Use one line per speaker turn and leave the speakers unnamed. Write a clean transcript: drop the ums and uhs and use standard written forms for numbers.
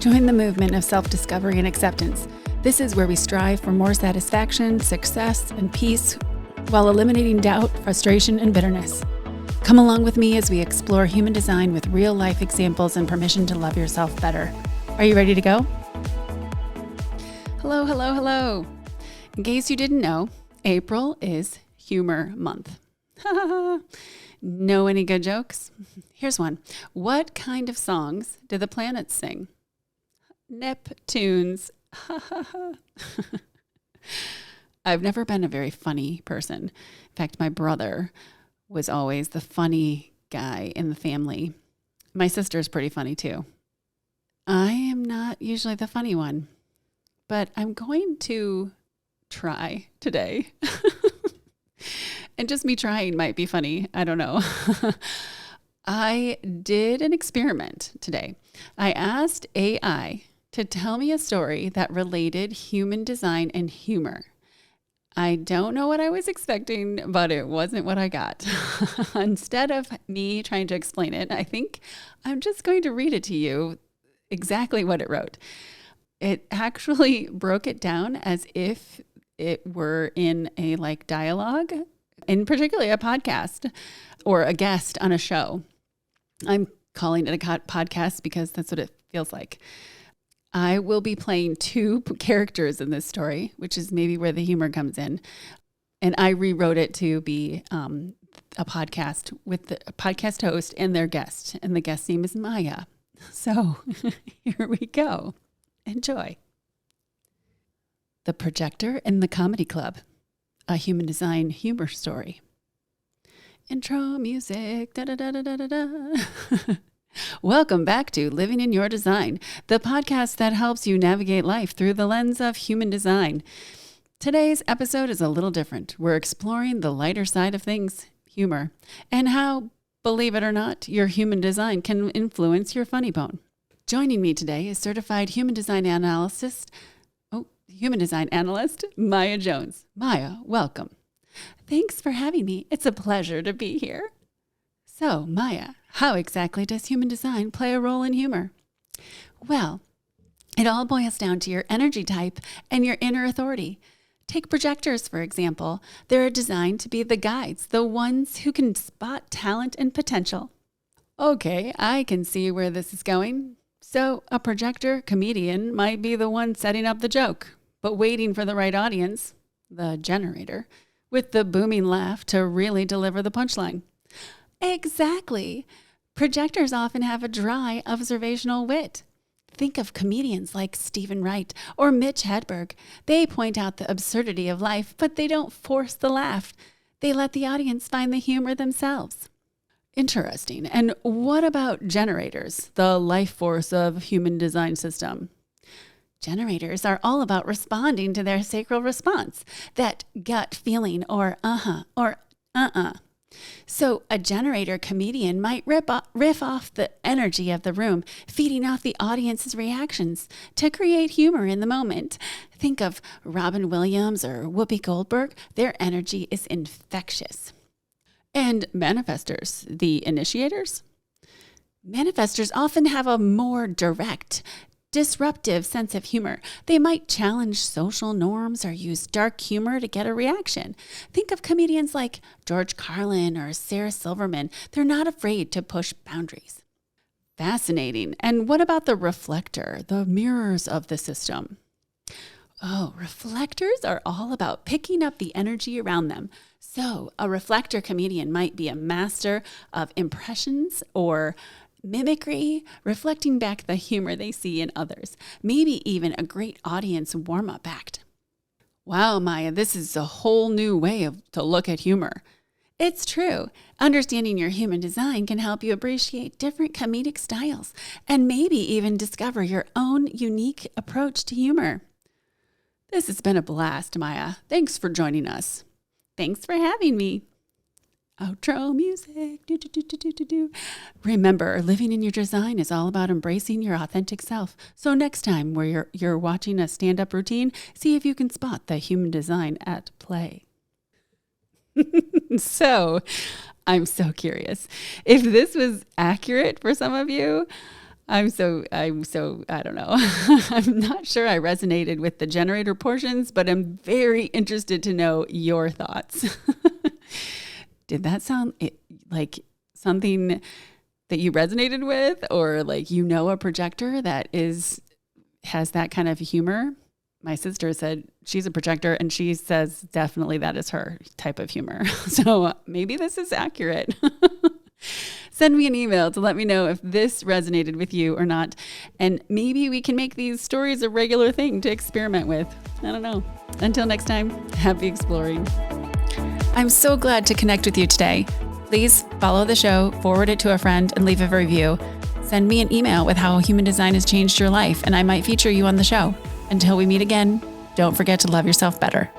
Join the movement of self-discovery and acceptance. This is where we strive for more satisfaction, success, and peace while eliminating doubt, frustration, and bitterness. Come along with me as we explore human design with real-life examples and permission to love yourself better. Are you ready to go? Hello, hello, hello. In case you didn't know, April is Humor Month. Know any good jokes? Here's one. What kind of songs do the planets sing? Neptunes. I've never been a very funny person. In fact, my brother was always the funny guy in the family. My sister's pretty funny too. I am not usually the funny one, but I'm going to try today. And just me trying might be funny. I don't know. I did an experiment today. I asked AI to tell me a story that related human design and humor. I don't know what I was expecting, but it wasn't what I got. Instead of me trying to explain it, I think I'm just going to read it to you exactly what it wrote. It actually broke it down as if it were in a dialogue, in particularly a podcast or a guest on a show. I'm calling it a podcast because that's what it feels like. I will be playing two characters in this story, which is maybe where the humor comes in. And I rewrote it to be a podcast with the podcast host and their guest. And the guest name is Maya. So here we go. Enjoy. The Projector in the Comedy Club, a human design humor story. Intro music. Da, da, da, da, da, da. Welcome back to Living in Your Design, the podcast that helps you navigate life through the lens of human design. Today's episode is a little different. We're exploring the lighter side of things, humor, and how, believe it or not, your human design can influence your funny bone. Joining me today is certified human design analyst, Maya Jones. Maya, welcome. Thanks for having me. It's a pleasure to be here. So, Maya, how exactly does human design play a role in humor? Well, it all boils down to your energy type and your inner authority. Take projectors, for example. They're designed to be the guides, the ones who can spot talent and potential. Okay, I can see where this is going. So, a projector comedian might be the one setting up the joke, but waiting for the right audience, the generator, with the booming laugh to really deliver the punchline. Exactly. Projectors often have a dry observational wit. Think of comedians like Stephen Wright or Mitch Hedberg. They point out the absurdity of life, but they don't force the laugh. They let the audience find the humor themselves. Interesting. And what about generators, the life force of human design system? Generators are all about responding to their sacral response, that gut feeling or or So a generator comedian might riff off the energy of the room, feeding off the audience's reactions to create humor in the moment. Think of Robin Williams or Whoopi Goldberg. Their energy is infectious. And manifestors, the initiators? Manifestors often have a more direct, disruptive sense of humor. They might challenge social norms or use dark humor to get a reaction. Think of comedians like George Carlin or Sarah Silverman. They're not afraid to push boundaries. Fascinating. And what about the reflector, the mirrors of the system? Oh, reflectors are all about picking up the energy around them. So a reflector comedian might be a master of impressions or mimicry, reflecting back the humor they see in others, maybe even a great audience warm-up act. Wow, Maya, this is a whole new way to look at humor. It's true. Understanding your human design can help you appreciate different comedic styles and maybe even discover your own unique approach to humor. This has been a blast, Maya. Thanks for joining us. Thanks for having me. Outro music. Do, do, do, do, do, do. Remember, living in your design is all about embracing your authentic self. So next time where you're watching a stand-up routine, see if you can spot the human design at play. So, I'm so curious. If this was accurate for some of you, I don't know. I'm not sure I resonated with the generator portions, but I'm very interested to know your thoughts. Did that sound like something that you resonated with, or like, a projector that has that kind of humor? My sister said she's a projector, and she says definitely that is her type of humor. So maybe this is accurate. Send me an email to let me know if this resonated with you or not. And maybe we can make these stories a regular thing to experiment with. I don't know. Until next time, happy exploring. I'm so glad to connect with you today. Please follow the show, forward it to a friend, and leave a review. Send me an email with how human design has changed your life, and I might feature you on the show. Until we meet again, don't forget to love yourself better.